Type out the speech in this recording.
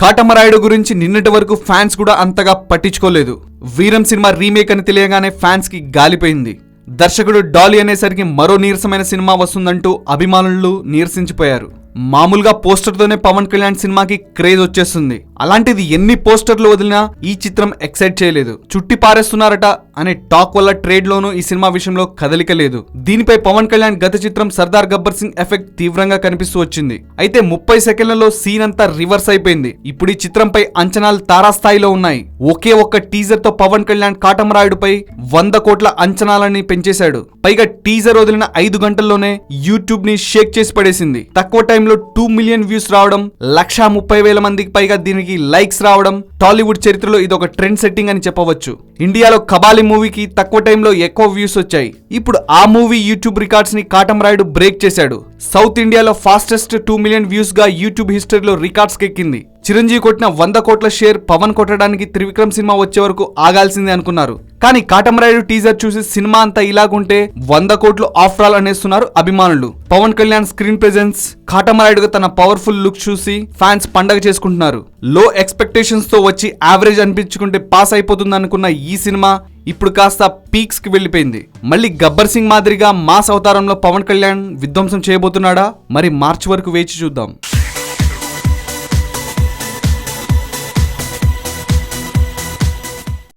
కాటమరాయుడు గురించి నిన్నటి వరకు ఫ్యాన్స్ కూడా అంతగా పట్టించుకోలేదు. వీరం సినిమా రీమేక్ అని తెలియగానే ఫ్యాన్స్ కి గాలిపోయింది. దర్శకుడు డాలీ అనేసరికి మరో నీరసమైన సినిమా వస్తుందంటూ అభిమానులు నీరసించిపోయారు. మామూలుగా పోస్టర్ తోనే పవన్ కళ్యాణ్ సినిమాకి క్రేజ్ వచ్చేస్తుంది. అలాంటిది ఎన్ని పోస్టర్లు వదిలినా ఈ చిత్రం ఎక్సైట్ చేయలేదు. చుట్టి పారేస్తున్నారట అనే టాక్ వల్ల ట్రేడ్ లోనూ ఈ సినిమా విషయంలో కదలిక లేదు. దీనిపై పవన్ కళ్యాణ్ గత చిత్రం సర్దార్ గబ్బర్ సింగ్ ఎఫెక్ట్ తీవ్రంగా కనిపిస్తూ వచ్చింది. అయితే 30 సెకండ్లలో సీన్ అంతా రివర్స్ అయిపోయింది. ఇప్పుడు ఈ చిత్రంపై అంచనాలు తారాస్థాయిలో ఉన్నాయి. ఒకే ఒక్క టీజర్ తో పవన్ కళ్యాణ్ కాటమరాయుడుపై 100 కోట్ల అంచనాలని పెంచేశాడు. పైగా టీజర్ వదిలిన 5 గంటల్లోనే యూట్యూబ్ ని షేక్ చేసి పడేసింది. తక్కువ టైంలో 2 మిలియన్ వ్యూస్ రావడం, 130,000 మందికి పైగా దీనికి లైక్స్ రావడం టాలీవుడ్ చరిత్రలో ఇదొక ట్రెండ్ సెట్టింగ్ అని చెప్పవచ్చు. ఇండియాలో కబాలి మూవీకి తక్కువ టైంలో ఎక్కువ వ్యూస్ వచ్చాయి. ఇప్పుడు ఆ మూవీ యూట్యూబ్ రికార్డ్స్ ని కాటమరాయుడు బ్రేక్ చేశాడు. సౌత్ ఇండియాలో ఫాస్టెస్ట్ 2 మిలియన్ వ్యూస్ గా యూట్యూబ్ హిస్టరీలో రికార్డ్స్ ఎక్కింది. చిరంజీవి కొట్టిన 100 కోట్ల షేర్ పవన్ కొట్టడానికి త్రివిక్రమ్ సినిమా వచ్చే వరకు ఆగాల్సిందే అనుకున్నారు. కానీ కాటమరాయుడు టీజర్ చూసి సినిమా అంతా ఇలాగుంటే 100 కోట్లు ఆఫ్టర్ ఆల్ అనేస్తున్నారు అభిమానులు. పవన్ కళ్యాణ్ స్క్రీన్ ప్రెజెన్స్, కాటమరాయుడుగా తన పవర్ఫుల్ లుక్ చూసి ఫ్యాన్స్ పండగ చేసుకుంటున్నారు. లో ఎక్స్పెక్టేషన్స్ తో వచ్చి యావరేజ్ అనిపించుకుంటే పాస్ అయిపోతుంది అనుకున్న ఈ సినిమా ఇప్పుడు కాస్త పీక్స్ కి వెళ్లిపోయింది. మళ్ళీ గబ్బర్ సింగ్ మాదిరిగా మాస్ అవతారంలో పవన్ కళ్యాణ్ విధ్వంసం చేయబోతున్నాడా? మరి మార్చి వరకు వేచి చూద్దాం.